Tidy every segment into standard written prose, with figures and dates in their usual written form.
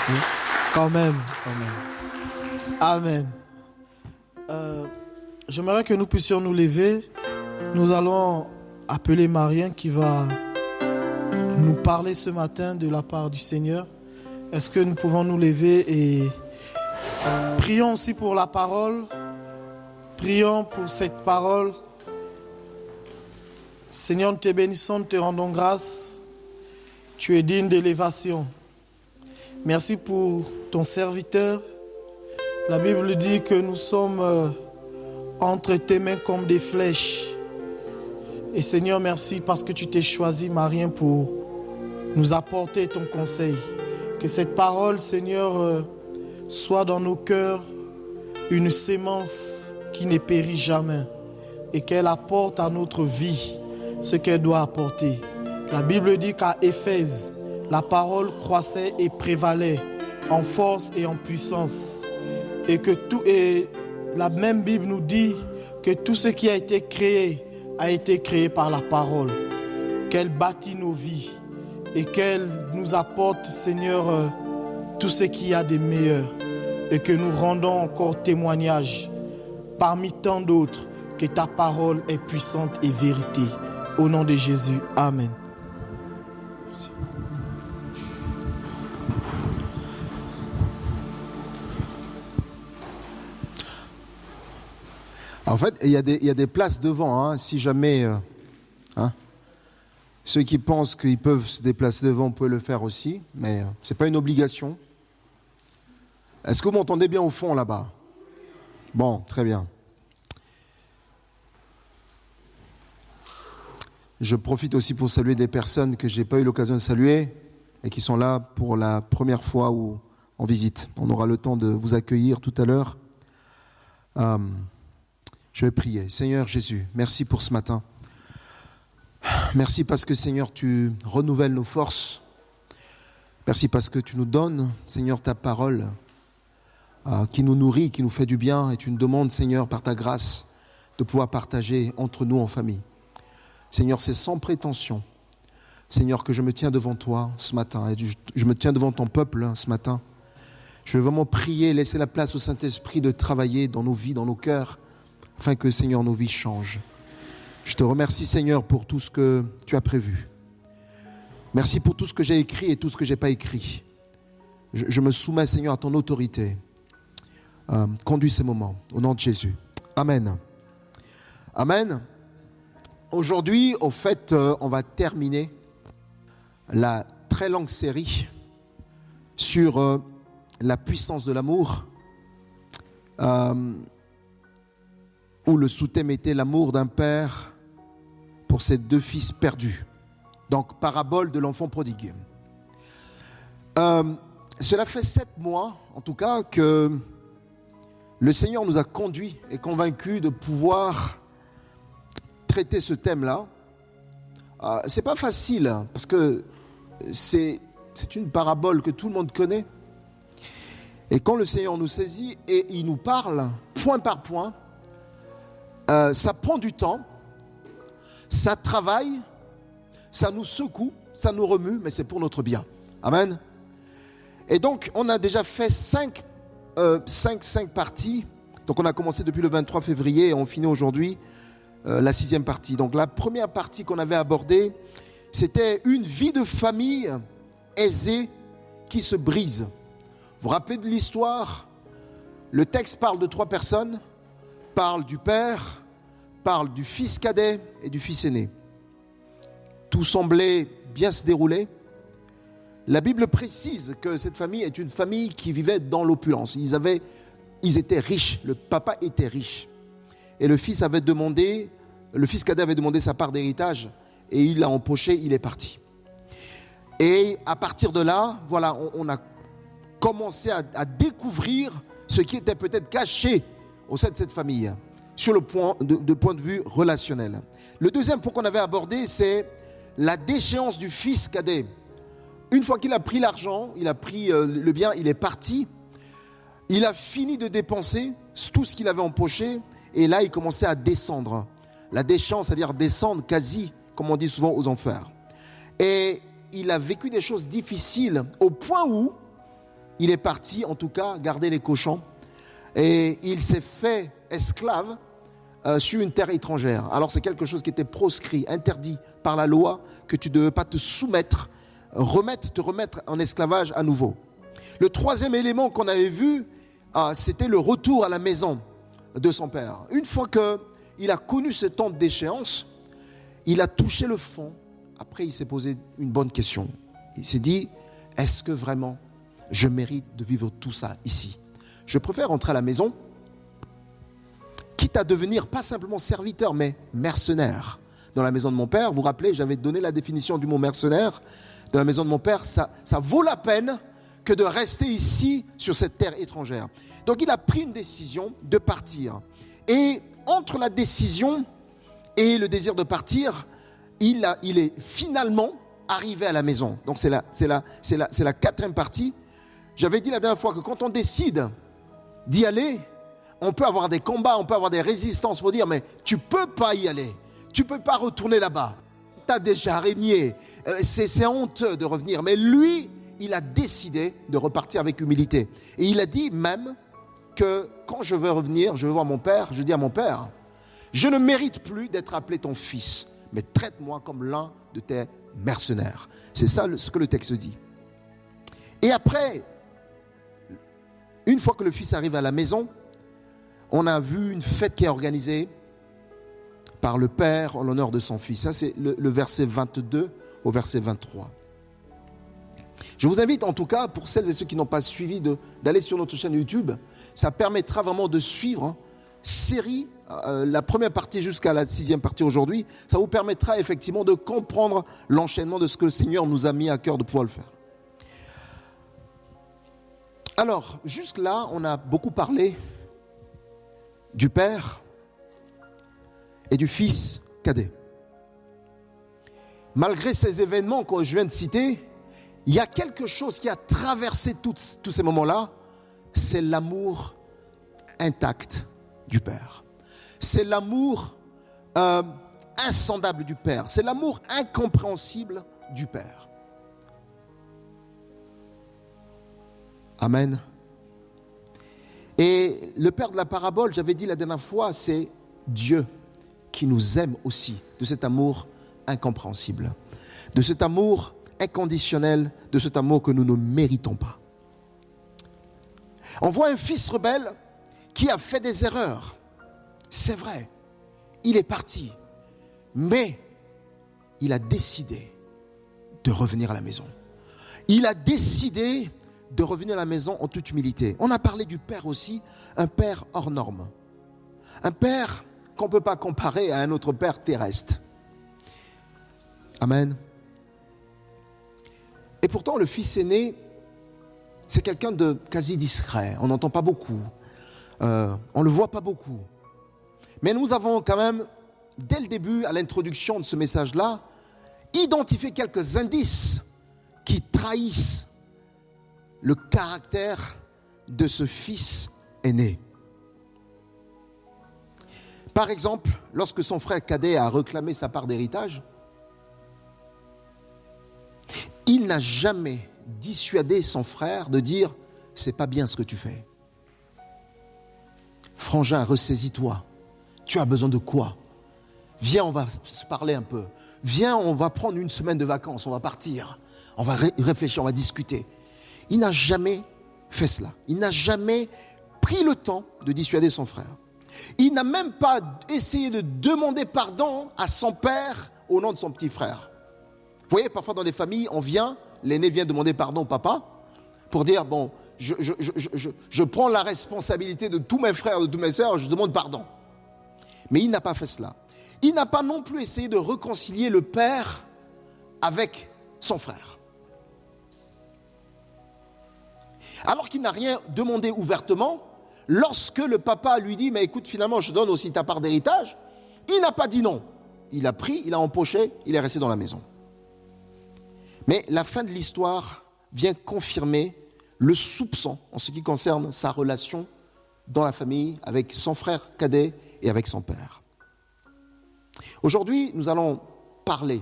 Oui. Quand même. Amen. J'aimerais que nous puissions nous lever. Nous allons appeler Marien qui va nous parler ce matin de la part du Seigneur. Est-ce que nous pouvons nous lever et prions aussi pour la parole. Prions pour cette parole. Seigneur, nous te bénissons, nous te rendons grâce. Tu es digne d'élévation. Merci pour ton serviteur. La Bible dit que nous sommes entre tes mains comme des flèches. Et Seigneur, merci parce que tu t'es choisi, Marien, pour nous apporter ton conseil. Que cette parole, Seigneur, soit dans nos cœurs une sémence qui ne périt jamais et qu'elle apporte à notre vie ce qu'elle doit apporter. La Bible dit qu'à Éphèse, la parole croissait et prévalait en force et en puissance. Et la même Bible nous dit que tout ce qui a été créé par la parole. Qu'elle bâtit nos vies et qu'elle nous apporte, Seigneur, tout ce qu'il y a de meilleur. Et que nous rendons encore témoignage parmi tant d'autres que ta parole est puissante et vérité. Au nom de Jésus, Amen. Merci. En fait, il y a des places devant, hein, si jamais ceux qui pensent qu'ils peuvent se déplacer devant peuvent le faire aussi, mais ce n'est pas une obligation. Est-ce que vous m'entendez bien au fond là-bas? Bon, très bien. Je profite aussi pour saluer des personnes que je n'ai pas eu l'occasion de saluer et qui sont là pour la première fois ou en visite. On aura le temps de vous accueillir tout à l'heure. Je vais prier. Seigneur Jésus, merci pour ce matin. Merci parce que, Seigneur, tu renouvelles nos forces. Merci parce que tu nous donnes, Seigneur, ta parole qui nous nourrit, qui nous fait du bien. Et tu nous demandes, Seigneur, par ta grâce, de pouvoir partager entre nous en famille. Seigneur, c'est sans prétention. Seigneur, que je me tiens devant toi ce matin. Et je me tiens devant ton peuple ce matin. Je vais vraiment prier, laisser la place au Saint-Esprit de travailler dans nos vies, dans nos cœurs, afin que, Seigneur, nos vies changent. Je te remercie, Seigneur, pour tout ce que tu as prévu. Merci pour tout ce que j'ai écrit et tout ce que je n'ai pas écrit. Je me soumets, Seigneur, à ton autorité. Conduis ces moments, au nom de Jésus. Amen. Amen. Aujourd'hui, au fait, on va terminer la très longue série sur la puissance de l'amour, où le sous-thème était l'amour d'un père pour ses deux fils perdus. Donc, parabole de l'enfant prodigue. Cela fait 7 mois, en tout cas, que le Seigneur nous a conduits et convaincus de pouvoir traiter ce thème-là. C'est pas facile, parce que c'est une parabole que tout le monde connaît. Et quand le Seigneur nous saisit et il nous parle, point par point, ça prend du temps, ça travaille, ça nous secoue, ça nous remue, mais c'est pour notre bien. Amen. Et donc, on a déjà fait 5 parties. Donc, on a commencé depuis le 23 février et on finit aujourd'hui la 6e partie. Donc, la première partie qu'on avait abordée, c'était une vie de famille aisée qui se brise. Vous vous rappelez de l'histoire? Le texte parle de 3 personnes, parle du père, parle du fils cadet et du fils aîné. Tout semblait bien se dérouler. La Bible précise que cette famille est une famille qui vivait dans l'opulence. Ils étaient riches, le papa était riche. Et le fils cadet avait demandé sa part d'héritage et il l'a empoché, il est parti. Et à partir de là, voilà, on a commencé à découvrir ce qui était peut-être caché au sein de cette famille, sur le point de vue relationnel. Le deuxième point qu'on avait abordé, c'est la déchéance du fils cadet. Une fois qu'il a pris l'argent, il a pris le bien, il est parti. Il a fini de dépenser tout ce qu'il avait empoché. Et là, il commençait à descendre. La déchéance, c'est-à-dire descendre quasi, comme on dit souvent, aux enfers. Et il a vécu des choses difficiles au point où il est parti, en tout cas, garder les cochons. Et il s'est fait esclave sur une terre étrangère. Alors c'est quelque chose qui était proscrit, interdit par la loi, que tu ne devais pas te soumettre, te remettre en esclavage à nouveau. Le troisième élément qu'on avait vu, c'était le retour à la maison de son père. Une fois qu'il a connu ce temps d'échéance, il a touché le fond. Après, il s'est posé une bonne question. Il s'est dit, est-ce que vraiment je mérite de vivre tout ça ici? Je préfère rentrer à la maison, quitte à devenir pas simplement serviteur, mais mercenaire dans la maison de mon père. Vous vous rappelez, j'avais donné la définition du mot mercenaire. Dans la maison de mon père, ça vaut la peine que de rester ici sur cette terre étrangère. Donc il a pris une décision de partir. Et entre la décision et le désir de partir, il est finalement arrivé à la maison. Donc c'est la quatrième partie. J'avais dit la dernière fois que quand on décide d'y aller, on peut avoir des combats, on peut avoir des résistances pour dire mais tu ne peux pas y aller, tu ne peux pas retourner là-bas. Tu as déjà régné, c'est honteux de revenir. Mais lui, il a décidé de repartir avec humilité. Et il a dit même que quand je veux revenir, je veux voir mon père, je dis à mon père, je ne mérite plus d'être appelé ton fils, mais traite-moi comme l'un de tes mercenaires. C'est ça ce que le texte dit. Et après, une fois que le fils arrive à la maison, on a vu une fête qui est organisée par le père en l'honneur de son fils. Ça, c'est le verset 22 au verset 23. Je vous invite en tout cas, pour celles et ceux qui n'ont pas suivi, d'aller sur notre chaîne YouTube. Ça permettra vraiment de suivre série, la première partie jusqu'à la 6e partie aujourd'hui. Ça vous permettra effectivement de comprendre l'enchaînement de ce que le Seigneur nous a mis à cœur de pouvoir le faire. Alors, jusque-là, on a beaucoup parlé du père et du fils cadet. Malgré ces événements que je viens de citer, il y a quelque chose qui a traversé tous ces moments-là, c'est l'amour intact du père. C'est l'amour insondable du père. C'est l'amour incompréhensible du père. Amen. Et le père de la parabole, j'avais dit la dernière fois, c'est Dieu qui nous aime aussi, de cet amour incompréhensible, de cet amour inconditionnel, de cet amour que nous ne méritons pas. On voit un fils rebelle qui a fait des erreurs. C'est vrai, il est parti, mais il a décidé de revenir à la maison. Il a décidé de revenir à la maison en toute humilité. On a parlé du père aussi, un père hors norme. Un père qu'on ne peut pas comparer à un autre père terrestre. Amen. Et pourtant, le fils aîné, c'est quelqu'un de quasi discret. On n'entend pas beaucoup. On ne le voit pas beaucoup. Mais nous avons quand même, dès le début, à l'introduction de ce message-là, identifié quelques indices qui trahissent le caractère de ce fils aîné. Par exemple, lorsque son frère cadet a réclamé sa part d'héritage, il n'a jamais dissuadé son frère de dire « c'est pas bien ce que tu fais ». Frangin, ressaisis-toi. Tu as besoin de quoi? Viens, on va se parler un peu. Viens, on va prendre une semaine de vacances, on va partir. On va réfléchir, on va discuter. Il n'a jamais fait cela. Il n'a jamais pris le temps de dissuader son frère. Il n'a même pas essayé de demander pardon à son père au nom de son petit frère. Vous voyez, parfois dans des familles, l'aîné vient demander pardon au papa pour dire, bon, je prends la responsabilité de tous mes frères, de toutes mes sœurs, je demande pardon. Mais il n'a pas fait cela. Il n'a pas non plus essayé de réconcilier le père avec son frère. Alors qu'il n'a rien demandé ouvertement, lorsque le papa lui dit « mais écoute, finalement, je donne aussi ta part d'héritage », il n'a pas dit non. Il a pris, il a empoché, il est resté dans la maison. Mais la fin de l'histoire vient confirmer le soupçon en ce qui concerne sa relation dans la famille avec son frère cadet et avec son père. Aujourd'hui, nous allons parler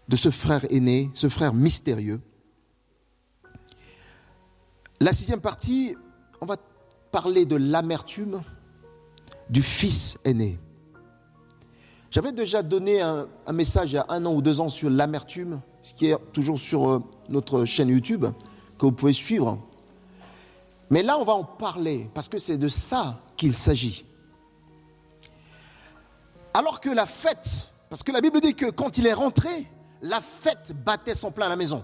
de ce frère aîné, ce frère mystérieux. La 6e partie, on va parler de l'amertume du fils aîné. J'avais déjà donné un message il y a 1 an ou 2 ans sur l'amertume, ce qui est toujours sur notre chaîne YouTube, que vous pouvez suivre. Mais là, on va en parler, parce que c'est de ça qu'il s'agit. Alors que la fête, parce que la Bible dit que quand il est rentré, la fête battait son plein à la maison.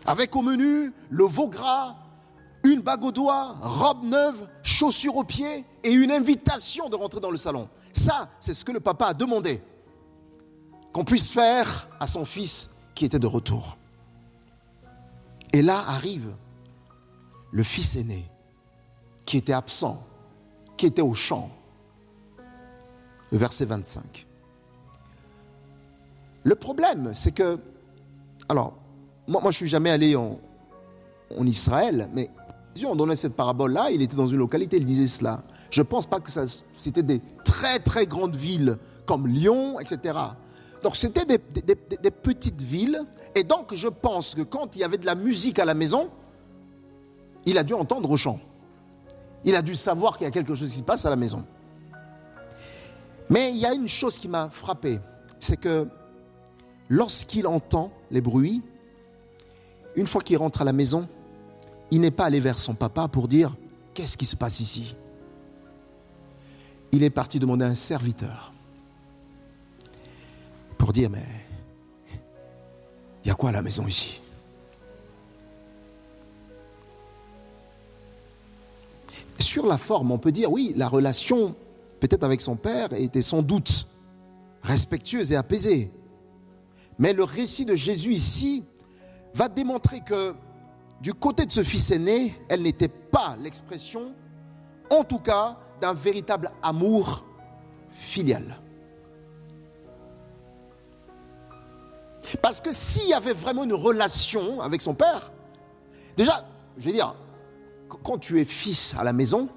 Avec au menu le veau gras, une bague au doigt, robe neuve, chaussures aux pieds et une invitation de rentrer dans le salon. Ça, c'est ce que le papa a demandé qu'on puisse faire à son fils qui était de retour. Et là arrive le fils aîné qui était absent, qui était au champ. Le verset 25. Le problème, c'est que, alors, moi je ne suis jamais allé en Israël, mais Jésus, on donnait cette parabole-là, il était dans une localité, il disait cela. Je ne pense pas que c'était des très très grandes villes comme Lyon, etc. Donc c'était des petites villes, et donc je pense que quand il y avait de la musique à la maison, il a dû entendre au chant. Il a dû savoir qu'il y a quelque chose qui se passe à la maison. Mais il y a une chose qui m'a frappé, c'est que lorsqu'il entend les bruits, une fois qu'il rentre à la maison, il n'est pas allé vers son papa pour dire « Qu'est-ce qui se passe ici ?» Il est parti demander à un serviteur pour dire « Mais il y a quoi à la maison ici ?» Sur la forme, on peut dire oui, la relation peut-être avec son père était sans doute respectueuse et apaisée. Mais le récit de Jésus ici va démontrer que du côté de ce fils aîné, elle n'était pas l'expression, en tout cas, d'un véritable amour filial. Parce que s'il y avait vraiment une relation avec son père, déjà, je veux dire, quand tu es fils à la maison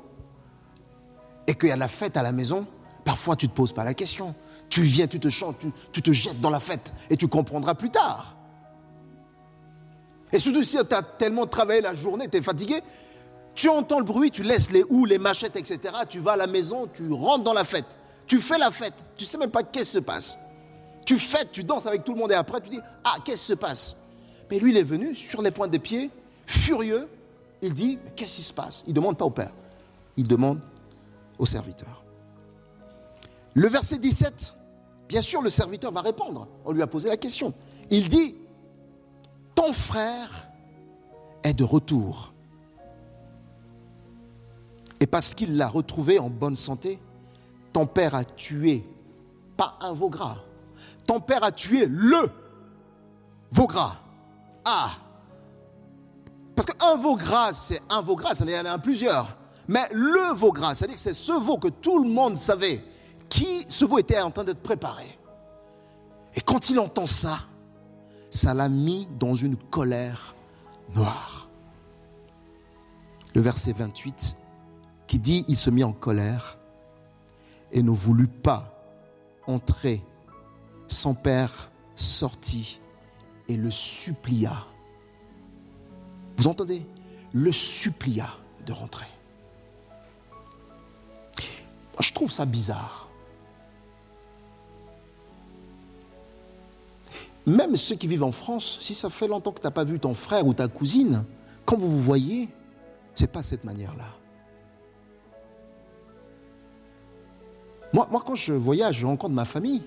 et qu'il y a la fête à la maison, parfois tu ne te poses pas la question. Tu viens, tu te chantes, tu te jettes dans la fête et tu comprendras plus tard. Et surtout si tu as tellement travaillé la journée, tu es fatigué, tu entends le bruit, tu laisses les houes, les machettes, etc. Tu vas à la maison, tu rentres dans la fête. Tu fais la fête, tu ne sais même pas qu'est-ce qui se passe. Tu fêtes, tu danses avec tout le monde et après tu dis « Ah, qu'est-ce qui se passe ?» Mais lui, il est venu sur les pointes des pieds, furieux. Il dit « Qu'est-ce qui se passe ?» Il ne demande pas au père, il demande au serviteur. Le verset 17, bien sûr, le serviteur va répondre. On lui a posé la question. Il dit « Ton frère est de retour. Et parce qu'il l'a retrouvé en bonne santé, ton père a tué, pas un veau gras. Ton père a tué le veau gras. Ah! Parce qu'un veau gras, c'est un veau gras, ça en a plusieurs. Mais le veau gras, c'est-à-dire que c'est ce veau que tout le monde savait, ce veau était en train d'être préparé. Et quand il entend ça, ça l'a mis dans une colère noire. Le verset 28 qui dit, il se mit en colère et ne voulut pas entrer. Son père sortit et le supplia. Vous entendez? Le supplia de rentrer. Moi, je trouve ça bizarre. Même ceux qui vivent en France, si ça fait longtemps que tu n'as pas vu ton frère ou ta cousine, quand vous vous voyez, ce n'est pas de cette manière-là. Moi, quand je voyage, je rencontre ma famille.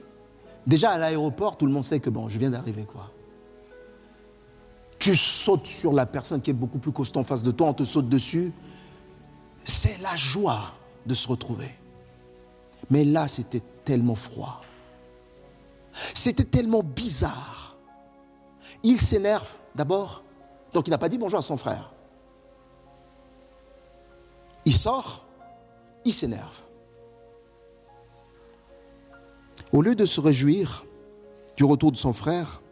Déjà à l'aéroport, tout le monde sait que bon, je viens d'arriver, quoi. Tu sautes sur la personne qui est beaucoup plus costaud en face de toi, on te saute dessus. C'est la joie de se retrouver. Mais là, c'était tellement froid. C'était tellement bizarre. Il s'énerve d'abord. Donc il n'a pas dit bonjour à son frère. Il sort, il s'énerve. Au lieu de se réjouir du retour de son frère,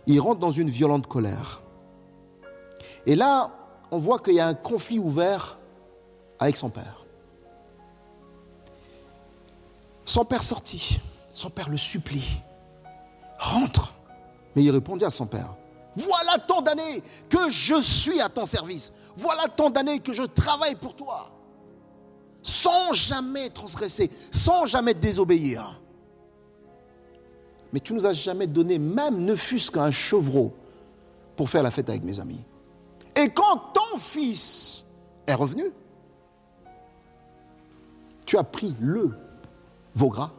il rentre dans une violente colère. Et là, on voit qu'il y a un conflit ouvert avec son père. Son père sortit. Son père le supplie. Rentre. Mais il répondit à son père. Voilà tant d'années que je suis à ton service. Voilà tant d'années que je travaille pour toi. Sans jamais transgresser, sans jamais désobéir. Mais tu ne nous as jamais donné, même ne fût-ce qu'un chevreau, pour faire la fête avec mes amis. Et quand ton fils est revenu, tu as pris le veau gras,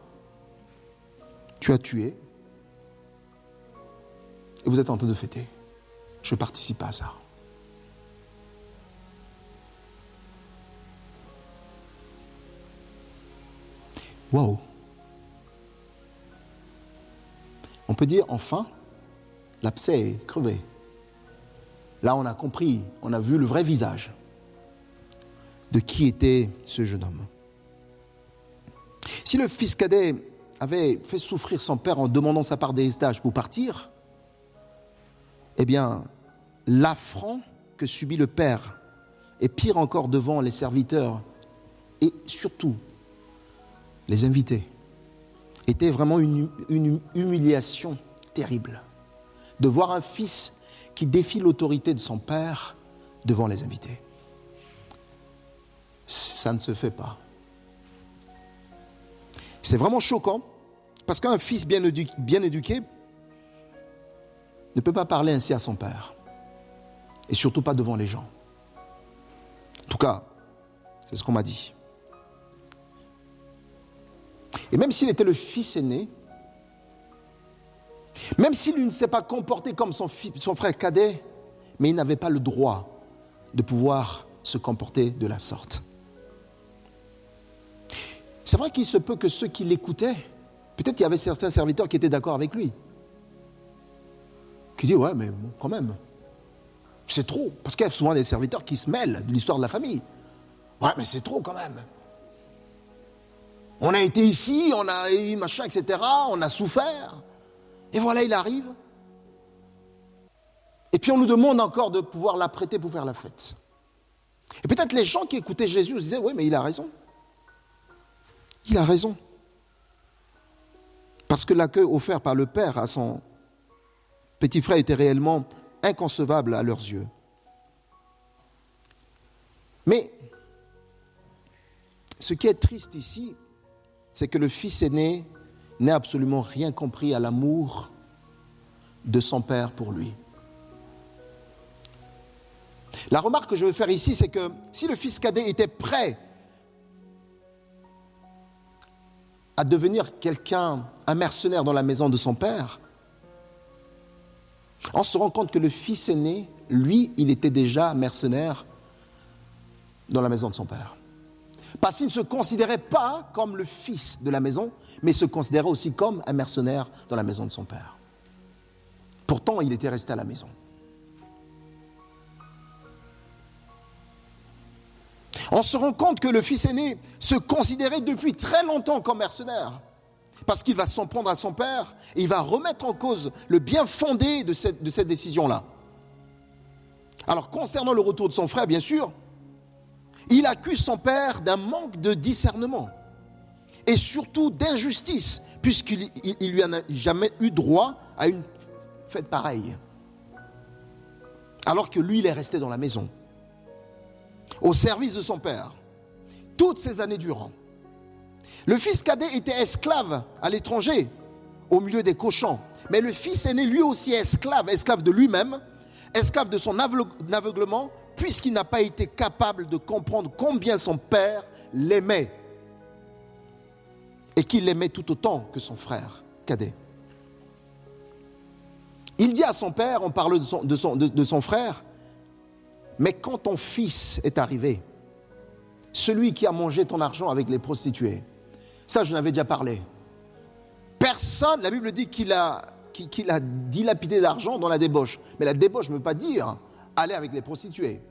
tu as tué, et vous êtes en train de fêter. Je ne participe pas à ça. Wow. On peut dire, enfin, l'abcès est crevé. Là, on a compris, on a vu le vrai visage de qui était ce jeune homme. Si le fils cadet avait fait souffrir son père en demandant sa part d'héritage pour partir, eh bien, l'affront que subit le père, et pire encore devant les serviteurs, et surtout les invités, était vraiment une humiliation terrible. De voir un fils qui défie l'autorité de son père devant les invités. Ça ne se fait pas. C'est vraiment choquant, parce qu'un fils bien éduqué ne peut pas parler ainsi à son père. Et surtout pas devant les gens. En tout cas, c'est ce qu'on m'a dit. Et même s'il était le fils aîné, même s'il ne s'est pas comporté comme son frère cadet, mais il n'avait pas le droit de pouvoir se comporter de la sorte. C'est vrai qu'il se peut que ceux qui l'écoutaient, peut-être qu'il y avait certains serviteurs qui étaient d'accord avec lui. Qui disent, ouais, mais bon, quand même, c'est trop. Parce qu'il y a souvent des serviteurs qui se mêlent de l'histoire de la famille. Ouais, mais c'est trop quand même. On a été ici, on a eu machin, etc. On a souffert. Et voilà, il arrive. Et puis on nous demande encore de pouvoir l'apprêter pour faire la fête. Et peut-être les gens qui écoutaient Jésus se disaient, oui, mais il a raison. Il a raison. Parce que l'accueil offert par le Père à son petit frère était réellement inconcevable à leurs yeux. Mais ce qui est triste ici, c'est que le fils aîné n'a absolument rien compris à l'amour de son père pour lui. La remarque que je veux faire ici, c'est que si le fils cadet était prêt à devenir quelqu'un, un mercenaire dans la maison de son père, on se rend compte que le fils aîné, lui, il était déjà mercenaire dans la maison de son père. Parce qu'il ne se considérait pas comme le fils de la maison, mais se considérait aussi comme un mercenaire dans la maison de son père. Pourtant, il était resté à la maison. On se rend compte que le fils aîné se considérait depuis très longtemps comme mercenaire. Parce qu'il va s'en prendre à son père et il va remettre en cause le bien fondé de cette décision-là. Alors, concernant le retour de son frère, bien sûr, il accuse son père d'un manque de discernement et surtout d'injustice, puisqu'il ne lui a jamais eu droit à une fête pareille. Alors que lui, il est resté dans la maison, au service de son père, toutes ces années durant. Le fils cadet était esclave à l'étranger, au milieu des cochons. Mais le fils aîné, lui aussi, est esclave de lui-même, esclave de son aveuglement, puisqu'il n'a pas été capable de comprendre combien son père l'aimait. Et qu'il l'aimait tout autant que son frère cadet. Il dit à son père, on parle de son frère, mais quand ton fils est arrivé, celui qui a mangé ton argent avec les prostituées, ça je n'avais déjà parlé. Personne, la Bible dit qu'il a dilapidé l'argent dans la débauche. Mais la débauche ne veut pas dire aller avec les prostituées.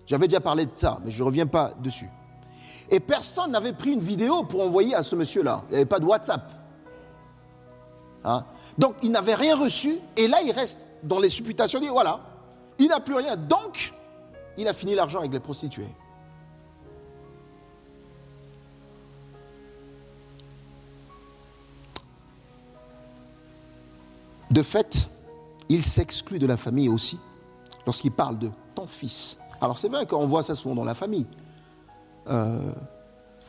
J'avais déjà parlé de ça, mais je ne reviens pas dessus. Et personne n'avait pris une vidéo pour envoyer à ce monsieur-là. Il n'y avait pas de WhatsApp. Hein? Donc il n'avait rien reçu. Et là, il reste dans les supputations. Il dit voilà, il n'a plus rien. Donc, il a fini l'argent avec les prostituées. De fait, il s'exclut de la famille aussi lorsqu'il parle de ton fils. Alors c'est vrai qu'on voit ça souvent dans la famille.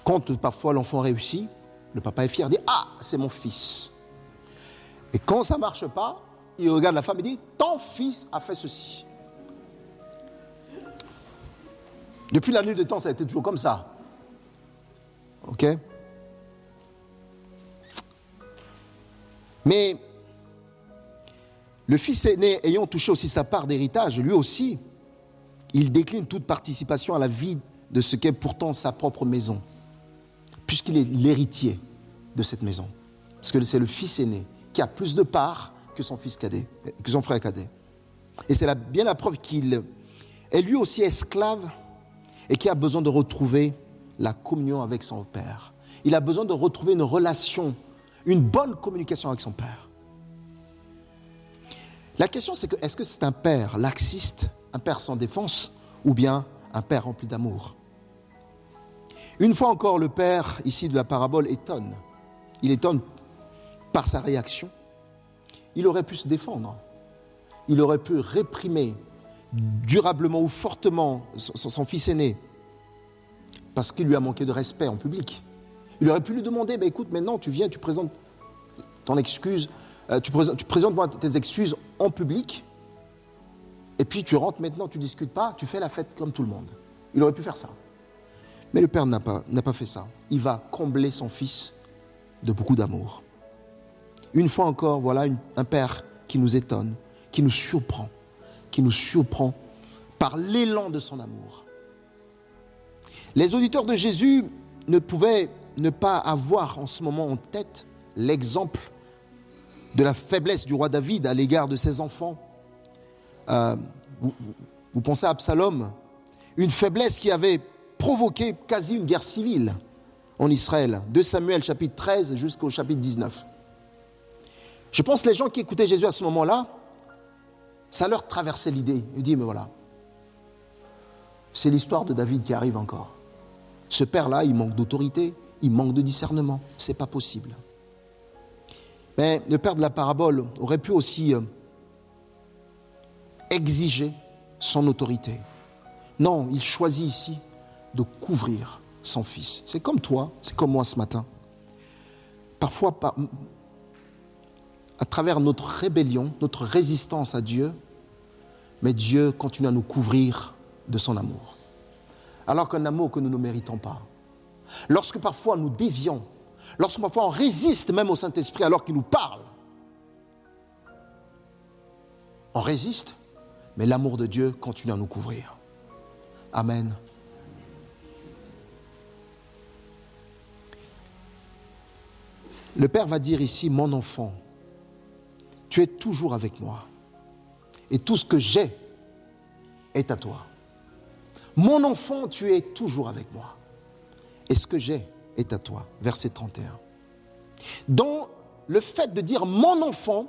Quand parfois l'enfant réussit, le papa est fier, il dit « Ah, c'est mon fils ». Et quand ça ne marche pas, il regarde la femme et dit « Ton fils a fait ceci ». Depuis la nuit de temps, ça a été toujours comme ça. Ok? Mais le fils aîné ayant touché aussi sa part d'héritage, lui aussi, il décline toute participation à la vie de ce qu'est pourtant sa propre maison, puisqu'il est l'héritier de cette maison. Parce que c'est le fils aîné qui a plus de parts que son fils cadet, que son frère cadet. Et c'est bien la preuve qu'il est lui aussi esclave et qui a besoin de retrouver la communion avec son père. Il a besoin de retrouver une relation, une bonne communication avec son père. La question c'est que, est-ce que c'est un père laxiste, un père sans défense, ou bien un père rempli d'amour? Une fois encore, le père, ici de la parabole, étonne. Il étonne par sa réaction. Il aurait pu se défendre. Il aurait pu réprimer durablement ou fortement son fils aîné parce qu'il lui a manqué de respect en public. Il aurait pu lui demander, écoute, maintenant tu viens, tu présentes ton excuse, tu présentes moi tes excuses en public, et puis tu rentres maintenant, tu ne discutes pas, tu fais la fête comme tout le monde. Il aurait pu faire ça. Mais le père n'a pas fait ça. Il va combler son fils de beaucoup d'amour. Une fois encore, voilà un père qui nous étonne, qui nous surprend par l'élan de son amour. Les auditeurs de Jésus ne pouvaient ne pas avoir en ce moment en tête l'exemple de la faiblesse du roi David à l'égard de ses enfants. Vous pensez à Absalom, une faiblesse qui avait provoqué quasi une guerre civile en Israël, de Samuel chapitre 13 jusqu'au chapitre 19. Je pense que les gens qui écoutaient Jésus à ce moment-là, ça leur traversait l'idée. Ils disent, mais voilà, c'est l'histoire de David qui arrive encore. Ce père-là, il manque d'autorité, il manque de discernement, c'est pas possible. Mais le père de la parabole aurait pu aussi exiger son autorité. Non, il choisit ici de couvrir son fils. C'est comme toi, c'est comme moi ce matin. Parfois, à travers notre rébellion, notre résistance à Dieu, mais Dieu continue à nous couvrir de son amour. Alors qu'un amour que nous ne méritons pas. Lorsque parfois nous dévions, lorsque parfois on résiste même au Saint-Esprit alors qu'il nous parle, on résiste, mais l'amour de Dieu continue à nous couvrir. Amen. Le Père va dire ici, mon enfant, tu es toujours avec moi. Et tout ce que j'ai est à toi. Mon enfant, tu es toujours avec moi. Et ce que j'ai est à toi. Verset 31. Dans le fait de dire mon enfant,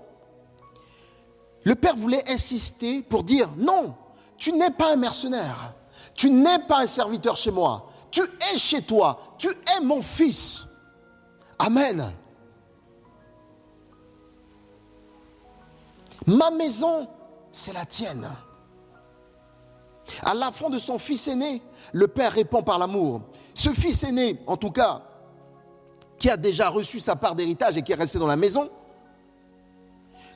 le Père voulait insister pour dire non, tu n'es pas un mercenaire. Tu n'es pas un serviteur chez moi. Tu es chez toi. Tu es mon fils. Amen. Ma maison, c'est la tienne. À l'affront de son fils aîné, le père répond par l'amour. Ce fils aîné, en tout cas, qui a déjà reçu sa part d'héritage et qui est resté dans la maison,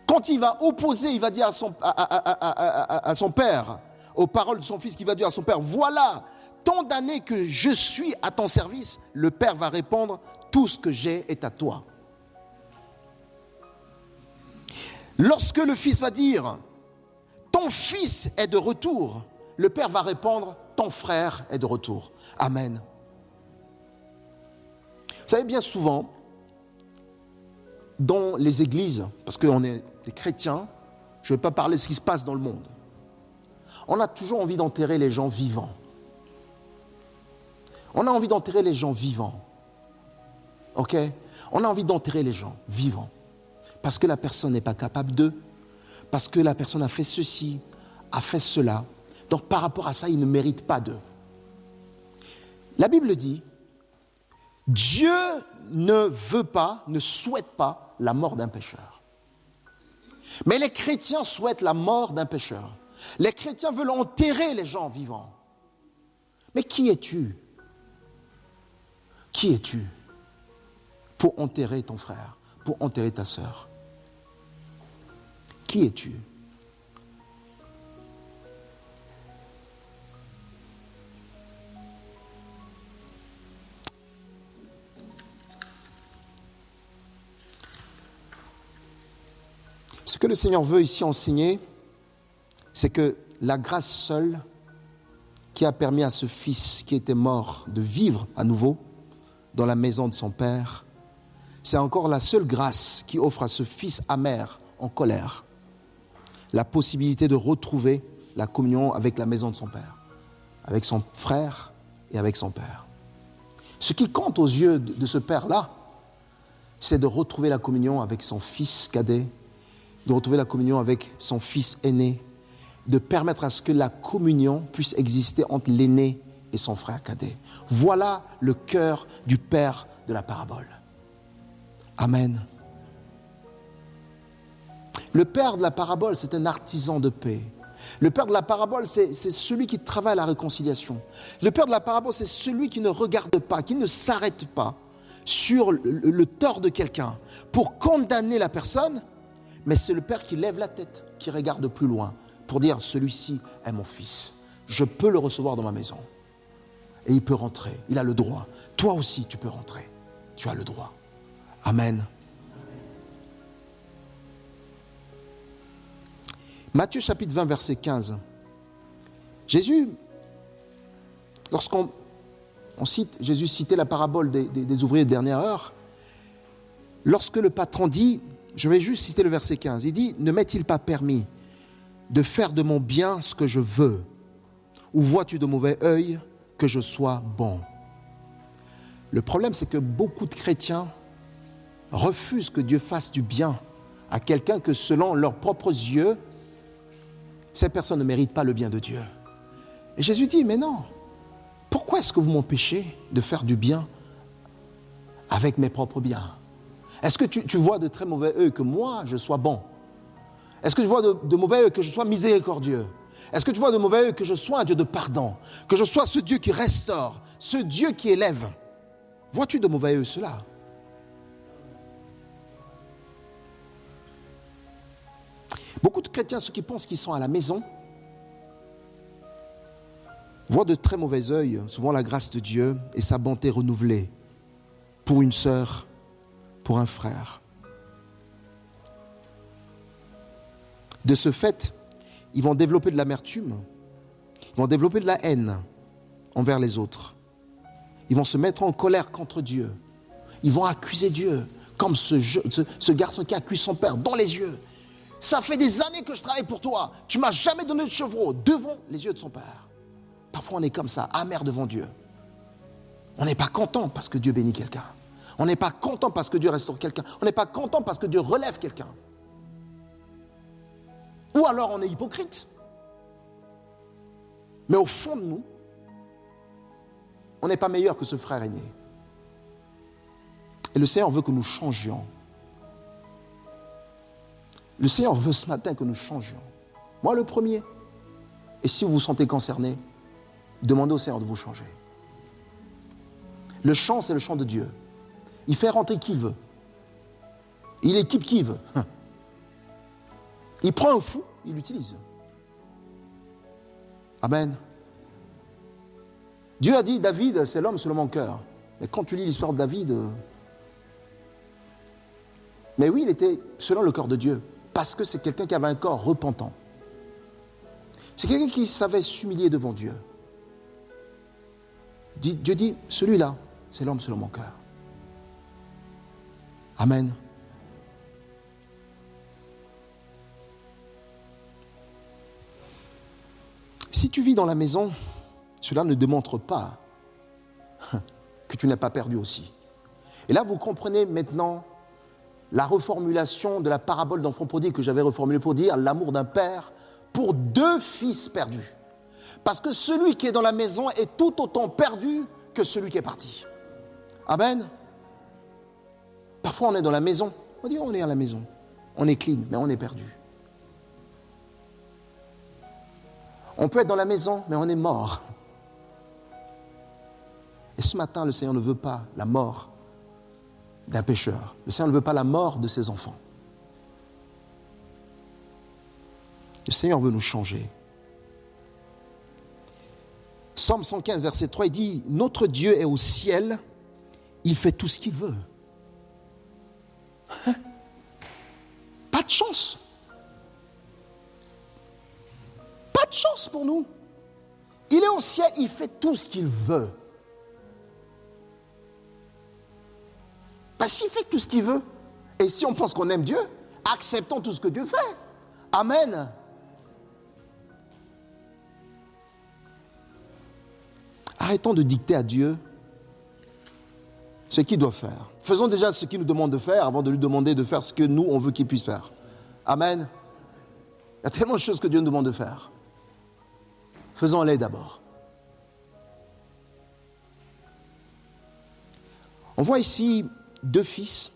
quand il va opposer, il va dire à son père, aux paroles de son fils, qui va dire à son père, voilà, tant d'années que je suis à ton service, le père va répondre, tout ce que j'ai est à toi. Lorsque le fils va dire, ton fils est de retour, le père va répondre, ton frère est de retour. Amen. Vous savez, bien souvent, dans les églises, parce qu'on est des chrétiens, je ne vais pas parler de ce qui se passe dans le monde, on a toujours envie d'enterrer les gens vivants. On a envie d'enterrer les gens vivants. Ok? On a envie d'enterrer les gens vivants. Parce que la personne n'est pas capable d'eux, parce que la personne a fait ceci, a fait cela. Donc par rapport à ça, il ne mérite pas d'eux. La Bible dit, Dieu ne veut pas, ne souhaite pas la mort d'un pécheur. Mais les chrétiens souhaitent la mort d'un pécheur. Les chrétiens veulent enterrer les gens vivants. Mais qui es-tu? Qui es-tu pour enterrer ton frère, pour enterrer ta sœur? Qui es-tu? Ce que le Seigneur veut ici enseigner, c'est que la grâce seule qui a permis à ce fils qui était mort de vivre à nouveau dans la maison de son père, c'est encore la seule grâce qui offre à ce fils amer, en colère, la possibilité de retrouver la communion avec la maison de son père, avec son frère et avec son père. Ce qui compte aux yeux de ce père-là, c'est de retrouver la communion avec son fils cadet, de retrouver la communion avec son fils aîné, de permettre à ce que la communion puisse exister entre l'aîné et son frère cadet. Voilà le cœur du père de la parabole. Amen. Le père de la parabole, c'est un artisan de paix. Le père de la parabole, c'est celui qui travaille à la réconciliation. Le père de la parabole, c'est celui qui ne regarde pas, qui ne s'arrête pas sur le tort de quelqu'un pour condamner la personne, mais c'est le père qui lève la tête, qui regarde plus loin pour dire, celui-ci est mon fils. Je peux le recevoir dans ma maison. Et il peut rentrer, il a le droit. Toi aussi, tu peux rentrer. Tu as le droit. Amen. Matthieu chapitre 20, verset 15. Jésus, Jésus citait la parabole des ouvriers de dernière heure. Lorsque le patron dit, je vais juste citer le verset 15, il dit, ne m'est-il pas permis de faire de mon bien ce que je veux, ou vois-tu de mauvais œil que je sois bon? Le problème, c'est que beaucoup de chrétiens refusent que Dieu fasse du bien à quelqu'un que selon leurs propres yeux, ces personnes ne méritent pas le bien de Dieu. Et Jésus dit, mais non, pourquoi est-ce que vous m'empêchez de faire du bien avec mes propres biens? Est-ce que tu vois de très mauvais œil que moi, je sois bon? Est-ce que tu vois de mauvais œil que je sois miséricordieux? Est-ce que tu vois de mauvais œil que je sois un Dieu de pardon? Que je sois ce Dieu qui restaure, ce Dieu qui élève? Vois-tu de mauvais œil cela? Beaucoup de chrétiens, ceux qui pensent qu'ils sont à la maison, voient de très mauvais œil souvent la grâce de Dieu et sa bonté renouvelée pour une sœur, pour un frère. De ce fait, ils vont développer de l'amertume, ils vont développer de la haine envers les autres. Ils vont se mettre en colère contre Dieu. Ils vont accuser Dieu, comme ce garçon qui accuse son père dans les yeux. Ça fait des années que je travaille pour toi. Tu ne m'as jamais donné de chevreau devant les yeux de son père. Parfois on est comme ça, amer devant Dieu. On n'est pas content parce que Dieu bénit quelqu'un. On n'est pas content parce que Dieu restaure quelqu'un. On n'est pas content parce que Dieu relève quelqu'un. Ou alors on est hypocrite. Mais au fond de nous, on n'est pas meilleur que ce frère aîné. Et le Seigneur veut que nous changions. Le Seigneur veut ce matin que nous changions. Moi le premier. Et si vous vous sentez concerné, demandez au Seigneur de vous changer. Le chant, c'est le chant de Dieu. Il fait rentrer qui il veut. Il équipe qui il veut. Il prend un fou, il l'utilise. Amen. Dieu a dit, David, c'est l'homme selon mon cœur. Mais quand tu lis l'histoire de David, mais oui, il était selon le cœur de Dieu. Parce que c'est quelqu'un qui avait un corps repentant. C'est quelqu'un qui savait s'humilier devant Dieu. Dieu dit, celui-là, c'est l'homme selon mon cœur. Amen. Si tu vis dans la maison, cela ne démontre pas que tu n'es pas perdu aussi. Et là, vous comprenez maintenant la reformulation de la parabole d'enfant prodigue que j'avais reformulée pour dire l'amour d'un père pour deux fils perdus. Parce que celui qui est dans la maison est tout autant perdu que celui qui est parti. Amen. Parfois on est dans la maison, on dit on est à la maison, on est clean, mais on est perdu. On peut être dans la maison, mais on est mort. Et ce matin, le Seigneur ne veut pas la mort d'un pécheur. Le Seigneur ne veut pas la mort de ses enfants. Le Seigneur veut nous changer. Psaume 115, verset 3, il dit « Notre Dieu est au ciel, il fait tout ce qu'il veut. » Pas de chance. Pas de chance pour nous. Il est au ciel, il fait tout ce qu'il veut. Parce qu'il fait tout ce qu'il veut. Et si on pense qu'on aime Dieu, acceptons tout ce que Dieu fait. Amen. Arrêtons de dicter à Dieu ce qu'il doit faire. Faisons déjà ce qu'il nous demande de faire avant de lui demander de faire ce que nous, on veut qu'il puisse faire. Amen. Il y a tellement de choses que Dieu nous demande de faire. Faisons-les d'abord. On voit ici 2 fils.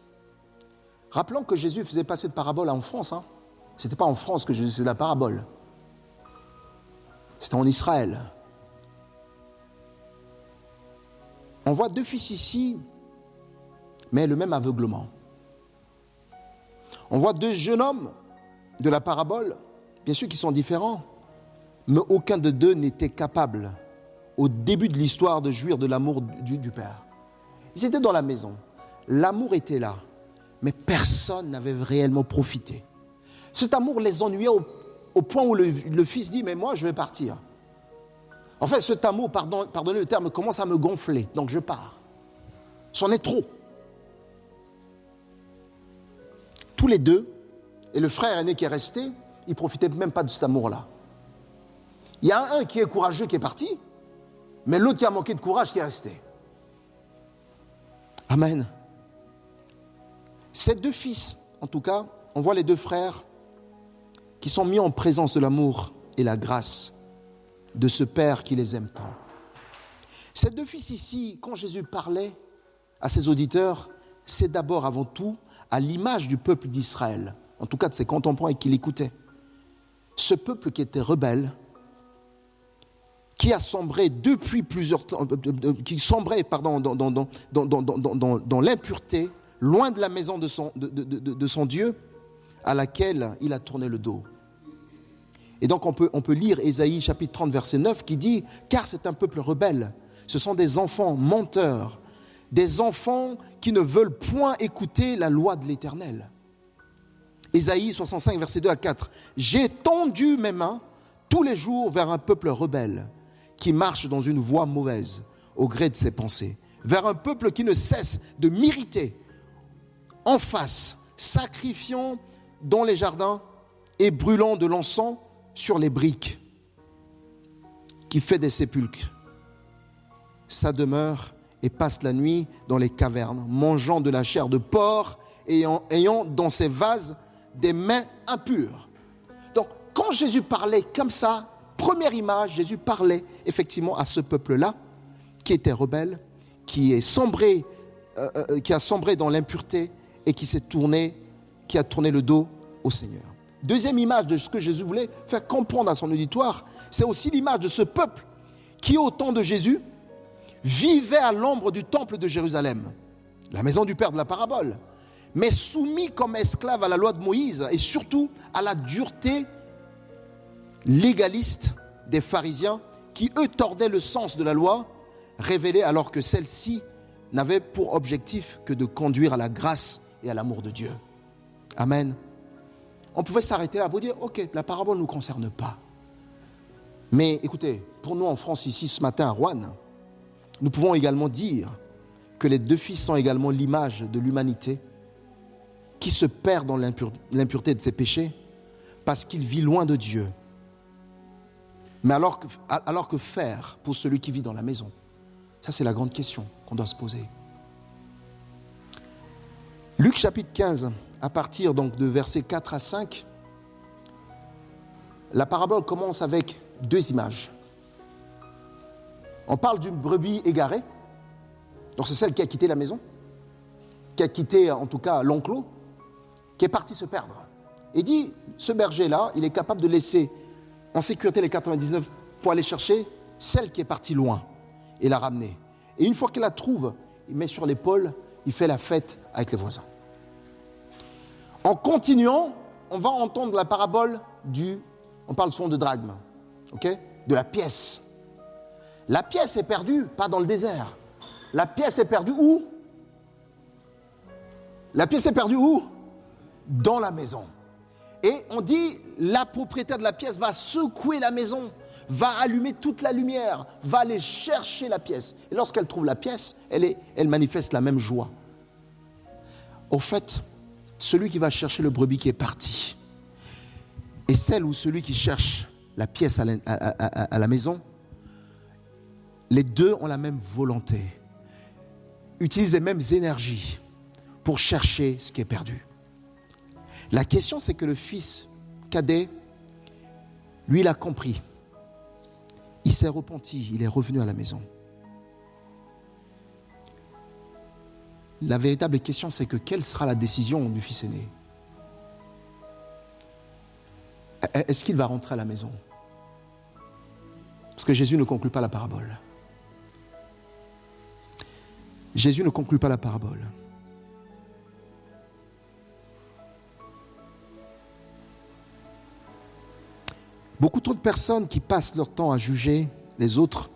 Rappelons que Jésus faisait pas cette parabole en France. Ce n'était pas en France que Jésus faisait la parabole. C'était en Israël. On voit 2 fils ici, mais le même aveuglement. On voit 2 jeunes hommes de la parabole, bien sûr qui sont différents, mais aucun de 2 n'était capable, au début de l'histoire, de jouir de l'amour du Père. Ils étaient dans la maison, l'amour était là, mais personne n'avait réellement profité. Cet amour les ennuyait au point où le fils dit « mais moi je vais partir ». En fait, cet amour, pardonnez le terme, commence à me gonfler, donc je pars. C'en est trop. Tous les 2, et le frère aîné qui est resté, il ne profitait même pas de cet amour-là. Il y a un qui est courageux qui est parti, mais l'autre qui a manqué de courage qui est resté. Amen. Ces 2 fils, en tout cas, on voit les 2 frères qui sont mis en présence de l'amour et la grâce de ce Père qui les aime tant. Ces 2 fils ici, quand Jésus parlait à ses auditeurs, c'est d'abord avant tout à l'image du peuple d'Israël, en tout cas de ses contemporains qui l'écoutaient. Ce peuple qui était rebelle, qui a sombré depuis plusieurs temps, qui sombrait dans l'impureté, loin de la maison de son Dieu, à laquelle il a tourné le dos. Et donc on peut lire Ésaïe chapitre 30 verset 9 qui dit « Car c'est un peuple rebelle, ce sont des enfants menteurs, des enfants qui ne veulent point écouter la loi de l'Éternel. » Ésaïe 65 verset 2 à 4 « J'ai tendu mes mains tous les jours vers un peuple rebelle qui marche dans une voie mauvaise au gré de ses pensées, vers un peuple qui ne cesse de m'irriter en face, sacrifiant dans les jardins et brûlant de l'encens sur les briques, qui fait des sépulcres. Sa demeure et passe la nuit dans les cavernes, mangeant de la chair de porc et ayant dans ses vases des mains impures. Donc, quand Jésus parlait comme ça, première image, Jésus parlait effectivement à ce peuple-là, qui était rebelle, qui a sombré dans l'impureté et qui a tourné le dos au Seigneur. Deuxième image de ce que Jésus voulait faire comprendre à son auditoire, c'est aussi l'image de ce peuple qui, au temps de Jésus, vivait à l'ombre du temple de Jérusalem, la maison du Père de la parabole, mais soumis comme esclave à la loi de Moïse et surtout à la dureté légaliste des pharisiens qui, eux, tordaient le sens de la loi révélée alors que celle-ci n'avait pour objectif que de conduire à la grâce et à l'amour de Dieu. Amen. On pouvait s'arrêter là pour dire, ok, la parabole ne nous concerne pas. Mais écoutez, pour nous en France ici ce matin à Roanne, nous pouvons également dire que les 2 fils sont également l'image de l'humanité qui se perd dans l'impureté de ses péchés parce qu'il vit loin de Dieu. Mais alors que faire pour celui qui vit dans la maison? Ça, c'est la grande question qu'on doit se poser. Luc chapitre 15, à partir donc de versets 4 à 5, la parabole commence avec 2 images. On parle d'une brebis égarée, donc c'est celle qui a quitté la maison, qui a quitté en tout cas l'enclos, qui est partie se perdre. Et dit, ce berger-là, il est capable de laisser en sécurité les 99 pour aller chercher celle qui est partie loin et la ramener. Et une fois qu'il la trouve, il met sur l'épaule, il fait la fête avec les voisins. En continuant, on va entendre la parabole on parle souvent de drachme, okay? De la pièce. La pièce est perdue, pas dans le désert. La pièce est perdue où? La pièce est perdue où? Dans la maison. Et on dit, la propriétaire de la pièce va secouer la maison, va allumer toute la lumière, va aller chercher la pièce. Et lorsqu'elle trouve la pièce, elle manifeste la même joie. Au fait, celui qui va chercher le brebis qui est parti, et celle ou celui qui cherche la pièce à la maison, les deux ont la même volonté, utilisent les mêmes énergies pour chercher ce qui est perdu. La question, c'est que le fils cadet, lui, il a compris. Il s'est repenti, il est revenu à la maison. La véritable question, c'est que quelle sera la décision du fils aîné? Est-ce qu'il va rentrer à la maison? Parce que Jésus ne conclut pas la parabole. Jésus ne conclut pas la parabole. Beaucoup trop de personnes qui passent leur temps à juger les autres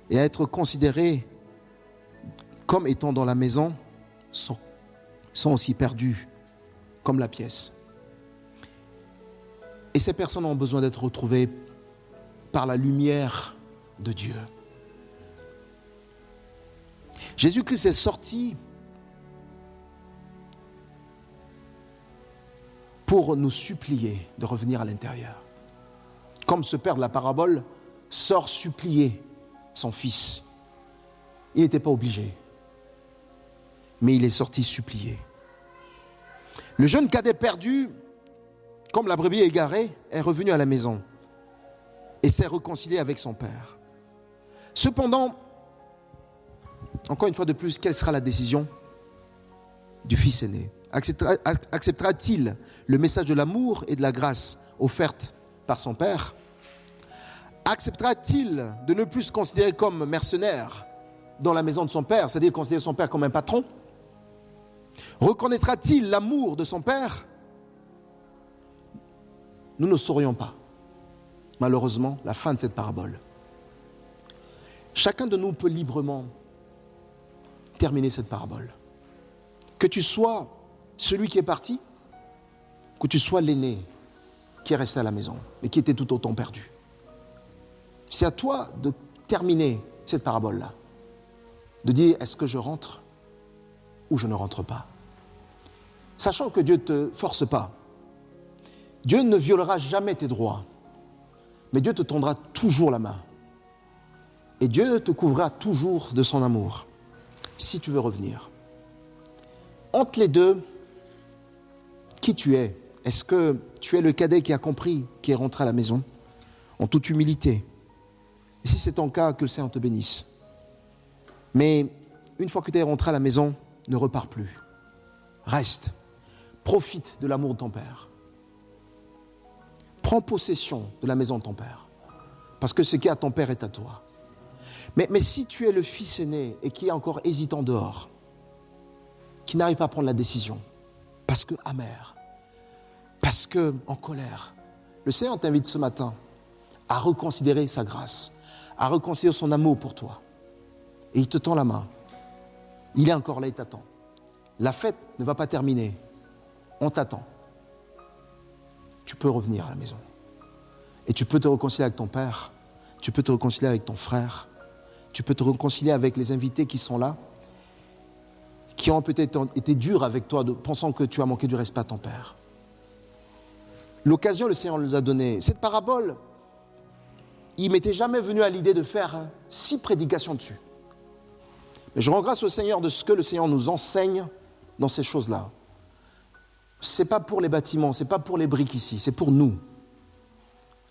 et à être considérées comme étant dans la maison sont aussi perdues comme la pièce. Et ces personnes ont besoin d'être retrouvées par la lumière de Dieu. Jésus-Christ est sorti pour nous supplier de revenir à l'intérieur. Comme ce père de la parabole sort supplier son fils. Il n'était pas obligé, mais il est sorti supplier. Le jeune cadet perdu, comme la brebis égarée, est revenu à la maison et s'est réconcilié avec son père. Cependant, encore une fois de plus, quelle sera la décision du fils aîné? Acceptera-t-il le message de l'amour et de la grâce offerte par son père? Acceptera-t-il de ne plus se considérer comme mercenaire dans la maison de son père, c'est-à-dire considérer son père comme un patron? Reconnaîtra-t-il l'amour de son père? Nous ne saurions pas, malheureusement, la fin de cette parabole. Chacun de nous peut librement terminer cette parabole. Que tu sois celui qui est parti, que tu sois l'aîné qui est resté à la maison et qui était tout autant perdu. C'est à toi de terminer cette parabole-là, de dire est-ce que je rentre ou je ne rentre pas, sachant que Dieu ne te force pas. Dieu ne violera jamais tes droits, mais Dieu te tendra toujours la main et Dieu te couvrira toujours de son amour si tu veux revenir. Entre les deux, qui tu es? Est-ce que tu es le cadet qui a compris, qui est rentré à la maison en toute humilité? Et si c'est ton cas, que le Seigneur te bénisse. Mais une fois que tu es rentré à la maison, ne repars plus. Reste. Profite de l'amour de ton Père. Prends possession de la maison de ton Père. Parce que ce qui est à ton Père est à toi. Mais si tu es le fils aîné et qui est encore hésitant dehors, qui n'arrive pas à prendre la décision, parce que amer, parce que en colère, le Seigneur t'invite ce matin à reconsidérer sa grâce, à reconsidérer son amour pour toi. Et il te tend la main. Il est encore là, il t'attend. La fête ne va pas terminer. On t'attend. Tu peux revenir à la maison. Et tu peux te réconcilier avec ton père. Tu peux te réconcilier avec ton frère. Tu peux te réconcilier avec les invités qui sont là, qui ont peut-être été durs avec toi, pensant que tu as manqué du respect à ton père. L'occasion, le Seigneur nous a donné. Cette parabole, il ne m'était jamais venu à l'idée de faire 6 prédications dessus. Mais je rends grâce au Seigneur de ce que le Seigneur nous enseigne dans ces choses-là. Ce n'est pas pour les bâtiments, ce n'est pas pour les briques ici, c'est pour nous.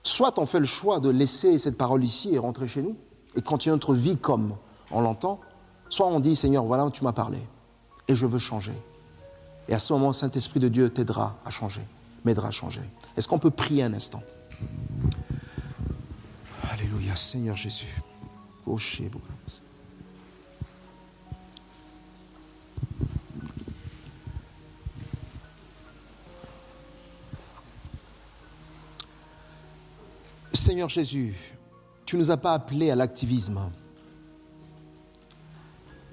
Soit on fait le choix de laisser cette parole ici et rentrer chez nous, et continuer notre vie comme on l'entend, soit on dit, Seigneur, voilà, tu m'as parlé, et je veux changer. Et à ce moment, le Saint-Esprit de Dieu t'aidera à changer, m'aidera à changer. Est-ce qu'on peut prier un instant? Seigneur Jésus. Seigneur Jésus, tu ne nous as pas appelés à l'activisme.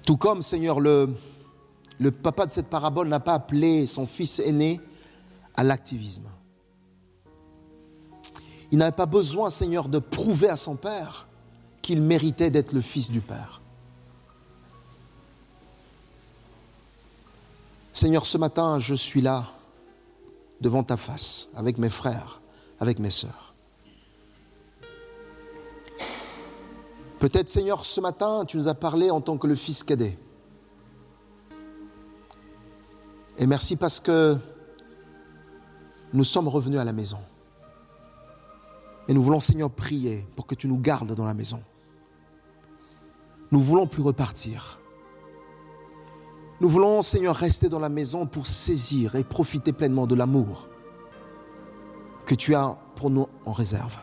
Tout comme, Seigneur, le papa de cette parabole n'a pas appelé son fils aîné à l'activisme. Il n'avait pas besoin, Seigneur, de prouver à son père qu'il méritait d'être le fils du Père. Seigneur, ce matin, je suis là, devant ta face, avec mes frères, avec mes sœurs. Peut-être, Seigneur, ce matin, tu nous as parlé en tant que le fils cadet. Et merci parce que nous sommes revenus à la maison. Et nous voulons, Seigneur, prier pour que tu nous gardes dans la maison. Nous ne voulons plus repartir. Nous voulons, Seigneur, rester dans la maison pour saisir et profiter pleinement de l'amour que tu as pour nous en réserve.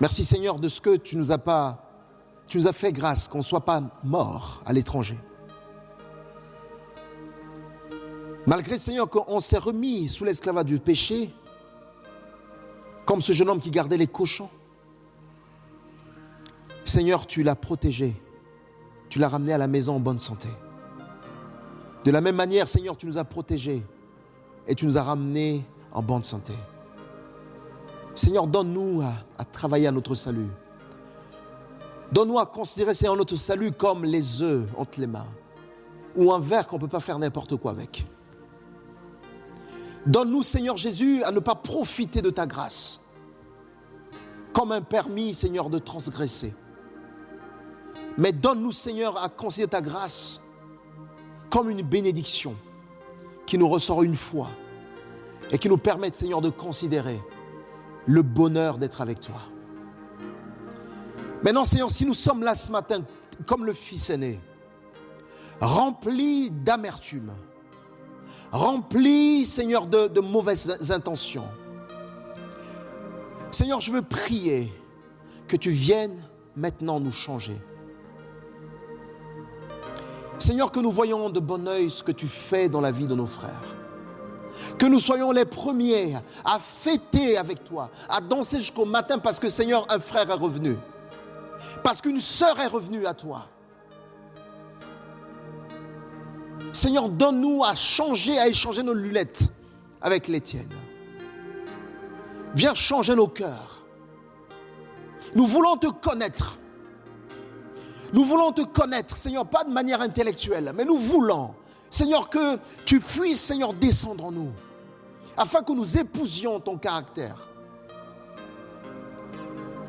Merci, Seigneur, de ce que tu nous as fait grâce, qu'on ne soit pas morts à l'étranger. Malgré, Seigneur, qu'on s'est remis sous l'esclavage du péché, comme ce jeune homme qui gardait les cochons. Seigneur, tu l'as protégé. Tu l'as ramené à la maison en bonne santé. De la même manière, Seigneur, tu nous as protégés et tu nous as ramenés en bonne santé. Seigneur, donne-nous à travailler à notre salut. Donne-nous à considérer, Seigneur, notre salut comme les œufs entre les mains ou un verre qu'on ne peut pas faire n'importe quoi avec. Donne-nous, Seigneur Jésus, à ne pas profiter de ta grâce comme un permis, Seigneur, de transgresser. Mais donne-nous, Seigneur, à considérer ta grâce comme une bénédiction qui nous ressort une fois et qui nous permette, Seigneur, de considérer le bonheur d'être avec toi. Maintenant, Seigneur, si nous sommes là ce matin comme le fils aîné, rempli d'amertume, rempli, Seigneur, de mauvaises intentions, Seigneur, je veux prier que tu viennes maintenant nous changer. Seigneur, que nous voyons de bon œil ce que tu fais dans la vie de nos frères. Que nous soyons les premiers à fêter avec toi, à danser jusqu'au matin parce que, Seigneur, un frère est revenu. Parce qu'une sœur est revenue à toi. Seigneur, donne-nous à échanger nos lunettes avec les tiennes. Viens changer nos cœurs. Nous voulons te connaître. Nous voulons te connaître, Seigneur, pas de manière intellectuelle, mais nous voulons, Seigneur, que tu puisses, Seigneur, descendre en nous, afin que nous épousions ton caractère.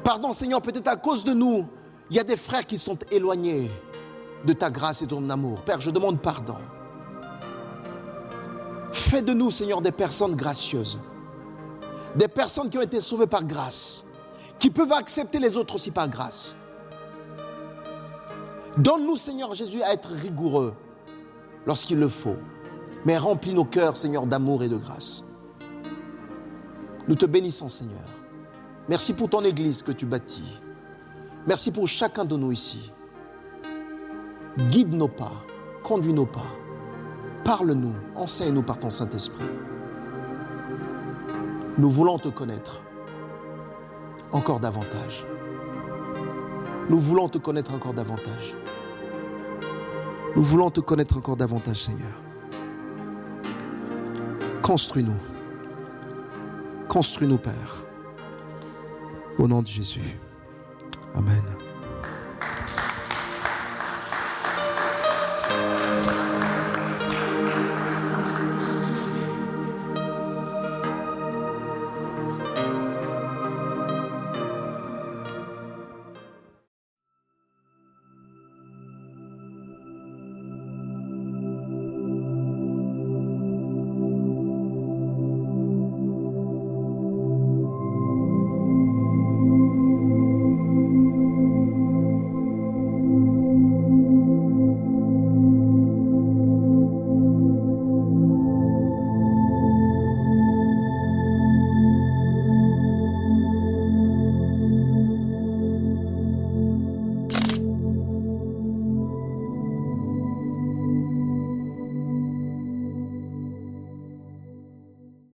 Pardon, Seigneur, peut-être à cause de nous, il y a des frères qui sont éloignés de ta grâce et de ton amour. Père, je demande pardon. Fais de nous, Seigneur, des personnes gracieuses, des personnes qui ont été sauvées par grâce, qui peuvent accepter les autres aussi par grâce. Donne-nous, Seigneur Jésus, à être rigoureux lorsqu'il le faut, mais remplis nos cœurs, Seigneur, d'amour et de grâce. Nous te bénissons, Seigneur. Merci pour ton Église que tu bâtis. Merci pour chacun de nous ici. Guide nos pas, conduis nos pas. Parle-nous, enseigne-nous par ton Saint-Esprit. Nous voulons te connaître encore davantage. Nous voulons te connaître encore davantage. Nous voulons te connaître encore davantage, Seigneur. Construis-nous. Construis-nous, Père. Au nom de Jésus. Amen.